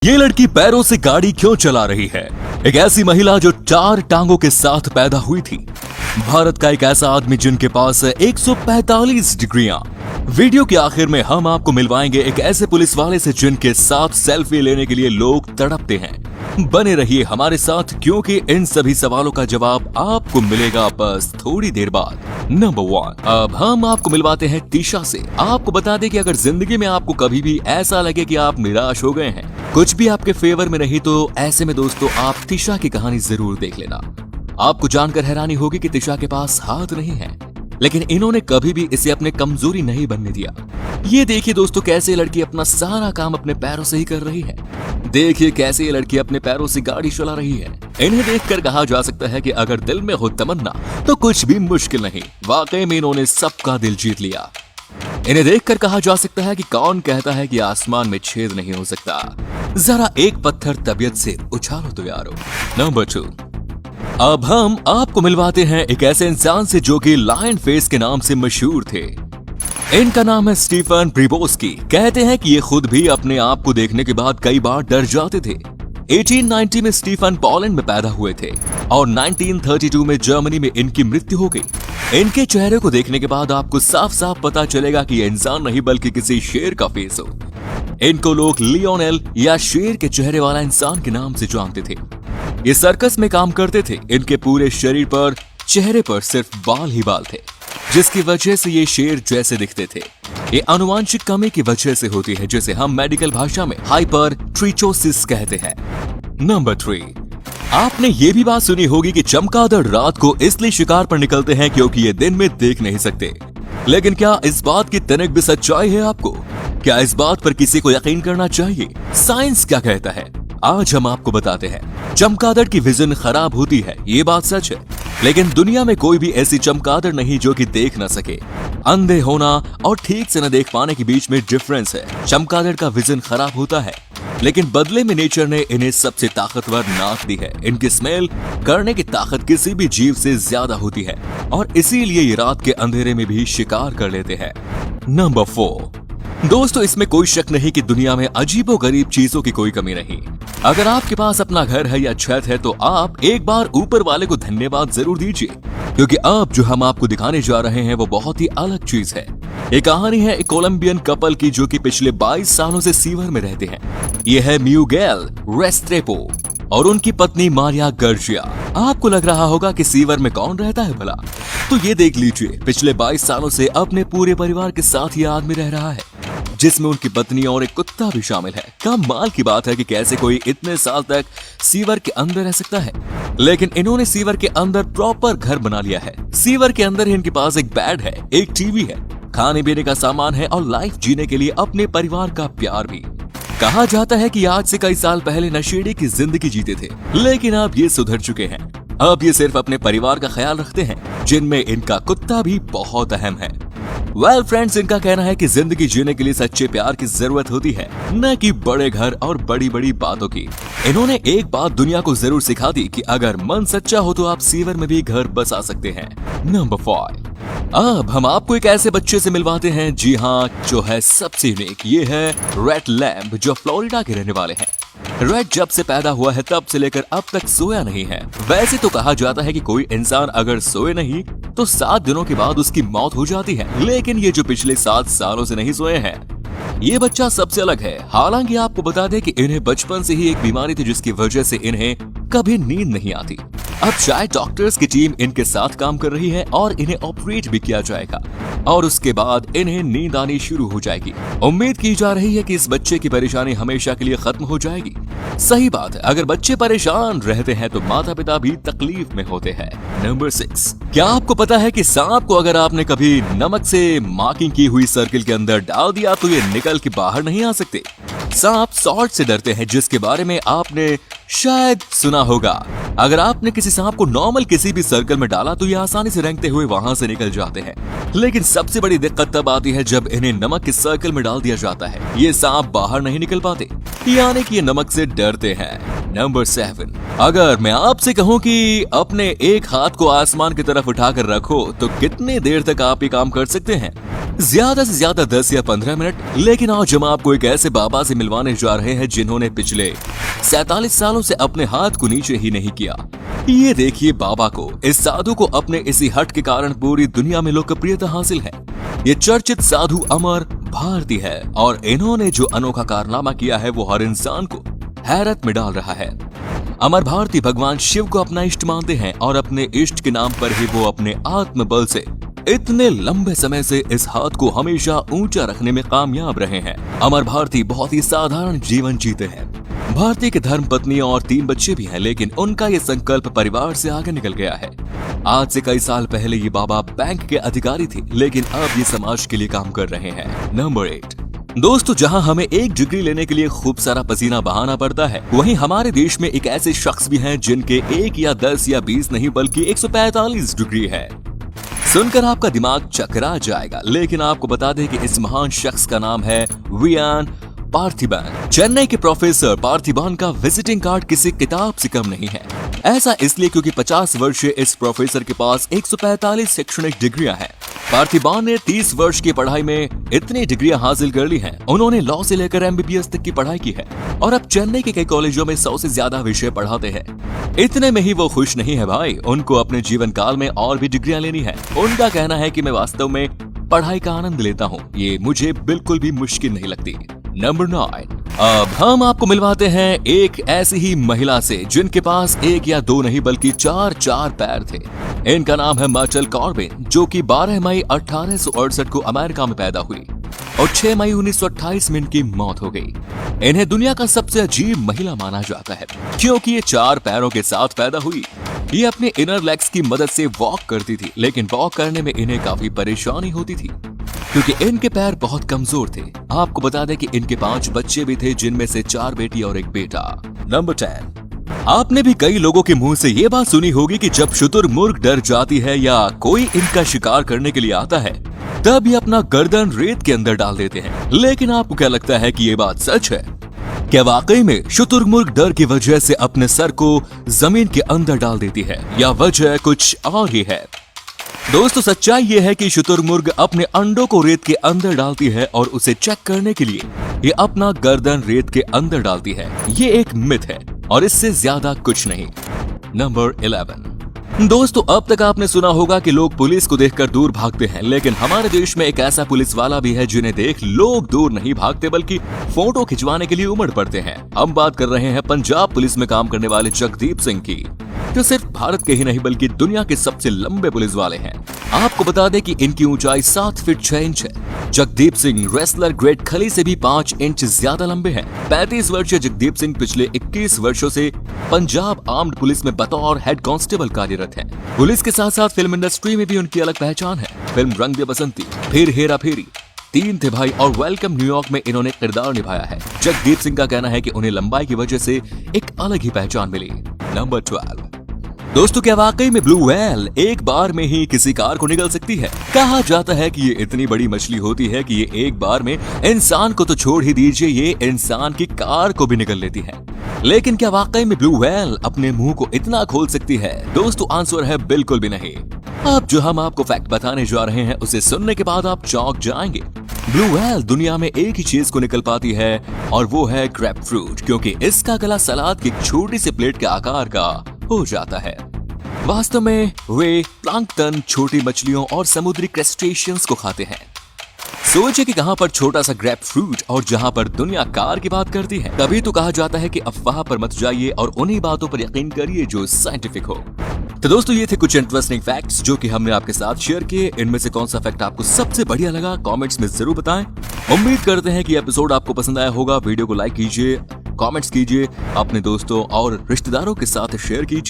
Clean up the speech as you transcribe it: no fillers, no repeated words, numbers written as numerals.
ये लड़की पैरों से गाड़ी क्यों चला रही है? एक ऐसी महिला जो 4 टांगों के साथ पैदा हुई थी। भारत का एक ऐसा आदमी जिनके पास 145 डिग्रियां। वीडियो के आखिर में हम आपको मिलवाएंगे एक ऐसे पुलिस वाले से जिनके साथ सेल्फी लेने के लिए लोग तड़पते हैं। बने रहिए हमारे साथ क्योंकि इन सभी सवालों का जवाब आपको मिलेगा बस थोड़ी देर बाद। नंबर 1, अब हम आपको मिलवाते हैं तिशा से। आपको बता दें कि अगर जिंदगी में आपको कभी भी ऐसा लगे कि आप निराश हो गए हैं, कुछ भी आपके फेवर में नहीं, तो ऐसे में दोस्तों आप तिशा की कहानी जरूर देख लेना। आपको जानकर हैरानी होगी कि तिशा के पास हाथ नहीं है, लेकिन इन्होंने कभी भी इसे अपने कमजोरी नहीं बनने दिया। ये देखिए दोस्तों कैसे लड़की अपना सारा काम अपने पैरों से ही कर रही है। देखिए कैसे ये लड़की अपने पैरों से गाड़ी चला रही है। इन्हें देखकर कहा जा सकता है कि अगर दिल में हो तमन्ना तो कुछ भी मुश्किल नहीं। वाकई में इन्होंने सबका दिल जीत लिया। इन्हें देखकर कहा जा सकता है कि कौन कहता है कि आसमान में छेद नहीं हो सकता। जरा एक पत्थर तबीयत से उछालो तो यारो। नंबर 2, अब हम आपको मिलवाते हैं एक ऐसे इंसान से जो कि लायन फेस के नाम से मशहूर थे। इनका नाम है स्टीफन प्रिबोस्की। कहते हैं कि ये खुद भी अपने आप को देखने के बाद कई बार डर जाते थे। 1890 में स्टीफन पोलैंड में पैदा हुए थे और 1932 में जर्मनी में इनकी मृत्यु हो गई। इनके चेहरे को देखने के बाद आपको साफ साफ पता चलेगा कि ये इंसान नहीं बल्कि किसी शेर का फेस हो। इनको लोग लियोनेल या शेर के चेहरे वाला इंसान के नाम से जानते थे। ये सर्कस में काम करते थे। इनके पूरे शरीर पर, चेहरे पर सिर्फ बाल ही बाल थे, जिसकी वजह से ये शेर जैसे दिखते थे। ये आनुवांशिक कमी की वजह से होती है, जिसे हम मेडिकल भाषा में हाइपरट्रिचोसिस कहते हैं। नंबर 3, आपने ये भी बात सुनी होगी कि चमगादड़ रात को इसलिए शिकार पर निकलते हैं क्योंकि ये दिन में देख नहीं सकते। लेकिन क्या इस बात की तनिक भी सच्चाई है आपको? क्या इस बात पर किसी को यकीन करना चाहिए? साइंस क्या कहता है आज हम आपको बताते हैं। चमगादड़ की विजन खराब होती है, ये बात सच है, लेकिन दुनिया में कोई भी ऐसी चमगादड़ नहीं जो कि देख न सके। अंधे होना और ठीक से न देख पाने के बीच में डिफरेंस है। चमगादड़ का विजन खराब होता है, लेकिन बदले में नेचर ने इन्हें सबसे ताकतवर नाक दी है। इनकी स्मेल करने की ताकत किसी भी जीव से ज्यादा होती है और इसीलिए ये रात के अंधेरे में भी शिकार कर लेते हैं। नंबर 4, दोस्तों इसमें कोई शक नहीं कि दुनिया में अजीबोगरीब चीजों की कोई कमी नहीं। अगर आपके पास अपना घर है या छत है तो आप एक बार ऊपर वाले को धन्यवाद जरूर दीजिए, क्योंकि अब जो हम आपको दिखाने जा रहे हैं वो बहुत ही अलग चीज है। एक कहानी है एक कोलंबियन कपल की जो कि पिछले 22 सालों से सीवर में रहते हैं। ये है मिगुएल रेस्ट्रेपो और उनकी पत्नी मारिया गर्जिया। आपको लग रहा होगा कि सीवर में कौन रहता है भला? तो ये देख लीजिए, पिछले 22 सालों से अपने पूरे परिवार के साथ ये आदमी रह रहा है, जिसमें उनकी पत्नी और एक कुत्ता भी शामिल है। कमाल की बात है कि कैसे कोई इतने साल तक सीवर के अंदर रह सकता है, लेकिन इन्होंने सीवर के अंदर प्रॉपर घर बना लिया है। सीवर के अंदर ही इनके पास एक बेड है, एक टीवी है, खाने पीने का सामान है और लाइफ जीने के लिए अपने परिवार का प्यार भी। कहा जाता है कि आज से कई साल पहले नशेड़ी की जिंदगी जीते थे, लेकिन अब ये सुधर चुके हैं। अब ये सिर्फ अपने परिवार का ख्याल रखते हैं, जिनमें इनका कुत्ता भी बहुत अहम है। वेल फ्रेंड्स, इनका कहना है कि जिंदगी जीने के लिए सच्चे प्यार की जरूरत होती है, न कि बड़े घर और बड़ी बड़ी बातों की। इन्होंने एक बात दुनिया को जरूर सिखा दी कि अगर मन सच्चा हो तो आप सीवर में भी घर बसा सकते हैं। नंबर 5, अब हम आपको एक ऐसे बच्चे से मिलवाते हैं, जी हाँ, जो है सबसे यूनिक। ये है रेड लैम्ब, जो फ्लोरिडा के रहने वाले हैं। रेड जब से पैदा हुआ है तब से लेकर अब तक सोया नहीं है। वैसे तो कहा जाता है कि कोई इंसान अगर सोए नहीं तो 7 दिनों के बाद उसकी मौत हो जाती है, लेकिन ये जो पिछले 7 सालों से नहीं सोए हैं, ये बच्चा सबसे अलग है। हालांकि आपको बता दें कि इन्हें बचपन से ही एक बीमारी थी जिसकी वजह से इन्हें कभी नींद नहीं आती। अब शायद डॉक्टर्स की टीम इनके साथ काम कर रही है और इन्हें ऑपरेट भी किया जाएगा और उसके बाद इन्हें नींद आनी शुरू हो जाएगी। उम्मीद की जा रही है कि इस बच्चे की परेशानी हमेशा के लिए खत्म हो जाएगी। सही बात है, अगर बच्चे परेशान रहते हैं तो माता पिता भी तकलीफ में होते हैं। नंबर 6, क्या आपको पता है कि सांप को अगर आपने कभी नमक से मार्किंग की हुई सर्किल के अंदर डाल दिया तो ये निकल के बाहर नहीं आ सकते। सांप सॉल्ट से डरते हैं, जिसके बारे में आपने शायद सुना होगा। अगर आपने किसी सांप को नॉर्मल किसी भी सर्कल में डाला तो ये आसानी से रेंगते हुए वहां से निकल जाते हैं, लेकिन सबसे बड़ी दिक्कत तब आती है जब इन्हें नमक के सर्कल में डाल दिया जाता है। ये सांप बाहर नहीं निकल पाते, यानी कि ये नमक से डरते हैं। नंबर 7, अगर मैं आपसे कहूं कि अपने एक हाथ को आसमान की तरफ उठाकर रखो तो कितनी देर तक आप ये काम कर सकते हैं? ज्यादा से ज्यादा 10 या 15 मिनट। लेकिन आज हम आपको एक ऐसे बाबा से मिलवाने जा रहे हैं जिन्होंने पिछले 47 सालों से अपने हाथ को नीचे ही नहीं किया। ये देखिए बाबा को। इस साधु को अपने इसी हट के कारण पूरी दुनिया में लोकप्रियता हासिल है। ये चर्चित साधु अमर भारती है और इन्होंने जो अनोखा कारनामा किया है वो हर इंसान को हैरत में डाल रहा है। अमर भारती भगवान शिव को अपना इष्ट मानते हैं और अपने इष्ट के नाम पर ही वो अपने आत्मबल से इतने लंबे समय से इस हाथ को हमेशा ऊंचा रखने में कामयाब रहे हैं। अमर भारती बहुत ही साधारण जीवन जीते हैं। भारती के धर्म पत्नी और 3 बच्चे भी हैं, लेकिन उनका ये संकल्प परिवार से आगे निकल गया है। आज से कई साल पहले ये बाबा बैंक के अधिकारी थे, लेकिन अब ये समाज के लिए काम कर रहे हैं। नंबर 8, दोस्तों, जहां हमें एक डिग्री लेने के लिए खूब सारा पसीना बहाना पड़ता है, वहीं हमारे देश में एक ऐसे शख्स भी हैं जिनके 1 या 10 या 20 नहीं बल्कि 145 डिग्री है। सुनकर आपका दिमाग चकरा जाएगा, लेकिन आपको बता दें कि इस महान शख्स का नाम है वियान पार्थिबन। चेन्नई के प्रोफेसर पार्थिबन का विजिटिंग कार्ड किसी किताब से कम नहीं है। ऐसा इसलिए क्योंकि 50 वर्षीय इस प्रोफेसर के पास 145 शैक्षणिक डिग्रियां हैं। पार्थिबन ने 30 वर्ष की पढ़ाई में इतनी डिग्रियां हासिल कर ली हैं। उन्होंने लॉ से लेकर MBBS तक की पढ़ाई की है और अब चेन्नई के कई कॉलेजों में 100 से ज्यादा विषय पढ़ाते हैं। इतने में ही वो खुश नहीं है भाई, उनको अपने जीवन काल में और भी डिग्रियां लेनी है। उनका कहना है कि मैं वास्तव में पढ़ाई का आनंद लेता हूँ, ये मुझे बिल्कुल भी मुश्किल नहीं लगती। नंबर 9, अब हम आपको मिलवाते हैं एक ऐसी ही महिला से जिनके पास 1 या 2 नहीं बल्कि 4 पैर थे। इनका नाम है मार्शल कॉर्बिन, जो कि 12 मई 1868 को अमेरिका में पैदा हुई और 6 मई 1928 में इनकी मौत हो गई। इन्हें दुनिया का सबसे अजीब महिला माना जाता है क्योंकि ये 4 पैरों के साथ पैदा हुई। ये अपने इनर लेग्स की मदद से वॉक करती थी, लेकिन वॉक करने में इन्हें काफी परेशानी होती थी क्योंकि इनके पैर बहुत कमजोर थे। आपको बता दें कि इनके 5 बच्चे भी थे, जिनमें से 4 बेटी और 1 बेटा। नंबर 10, आपने भी कई लोगों के मुंह से ये बात सुनी होगी कि जब शुतुरमुर्ग डर जाती है या कोई इनका शिकार करने के लिए आता है, तब ये अपना गर्दन रेत के अंदर डाल देते हैं। लेकिन आपको क्या लगता है कि ये बात सच है? क्या वाकई में शुतुरमुर्ग डर की वजह से अपने सर को जमीन के अंदर डाल देती है या वजह कुछ और ही है? दोस्तों, सच्चाई ये है कि शुतुरमुर्ग अपने अंडों को रेत के अंदर डालती है और उसे चेक करने के लिए ये अपना गर्दन रेत के अंदर डालती है। ये एक मिथ है और इससे ज्यादा कुछ नहीं। नंबर 11, दोस्तों, अब तक आपने सुना होगा कि लोग पुलिस को देखकर दूर भागते हैं, लेकिन हमारे देश में एक ऐसा पुलिस वाला भी है जिन्हें देख लोग दूर नहीं भागते बल्कि फोटो खिंचवाने के लिए उमड़ पड़ते हैं। हम बात कर रहे हैं पंजाब पुलिस में काम करने वाले जगदीप सिंह की, जो सिर्फ भारत के ही नहीं बल्कि दुनिया के सबसे लंबे पुलिस वाले हैं। आपको बता दें कि इनकी ऊंचाई 7 फीट 6 इंच है। जगदीप सिंह रेसलर ग्रेट खली से भी 5 इंच ज्यादा लंबे हैं। 35 वर्षीय जगदीप सिंह पिछले 21 वर्षों से पंजाब आर्म्ड पुलिस में बतौर हेड कांस्टेबल कार्यरत हैं। पुलिस के साथ साथ फिल्म इंडस्ट्री में भी उनकी अलग पहचान है। फिल्म रंग दे बसंती, फिर हेरा फेरी, 3 थे भाई और वेलकम न्यूयॉर्क में इन्होंने किरदार निभाया है। जगदीप सिंह का कहना है कि उन्हें लंबाई की वजह से एक अलग ही पहचान मिली। नंबर 12, दोस्तों, क्या वाकई में ब्लू व्हेल एक बार में ही किसी कार को निगल सकती है? कहा जाता है कि ये इतनी बड़ी मछली होती है कि ये एक बार में इंसान को तो छोड़ ही दीजिए, ये इंसान की कार को भी निगल लेती है। लेकिन क्या वाकई में ब्लू व्हेल अपने मुंह को इतना खोल सकती है? दोस्तों, आंसर है बिल्कुल भी नहीं। अब जो हम आपको फैक्ट बताने जा रहे हैं उसे सुनने के बाद आप चौंक जाएंगे। ब्लू व्हेल दुनिया में एक ही चीज को निकल पाती है और वो है ग्रेप फ्रूट, क्योंकि इसका गला सलाद की एक छोटी सी प्लेट के आकार का हो जाता है। वास्तव में वे प्लांक्टन, छोटी मछलियों और समुद्री क्रस्टेशियंस को खाते हैं। सोचिए कि कहां पर छोटा सा ग्रेप फ्रूट और जहां पर दुनिया कार की बात करती है। तभी तो कहा जाता है कि अफवाह पर मत जाइए और उन्हीं बातों पर यकीन करिए जो साइंटिफिक हो। तो दोस्तों, ये थे कुछ इंटरेस्टिंग फैक्ट्स जो कि हमने आपके साथ शेयर किए। इनमें से कौन सा फैक्ट आपको सबसे बढ़िया लगा, कमेंट्स में जरूर बताएं। उम्मीद करते हैं कि एपिसोड आपको पसंद आया होगा। वीडियो को लाइक कीजिए, कमेंट्स कीजिए, अपने दोस्तों और रिश्तेदारों के साथ शेयर कीजिए।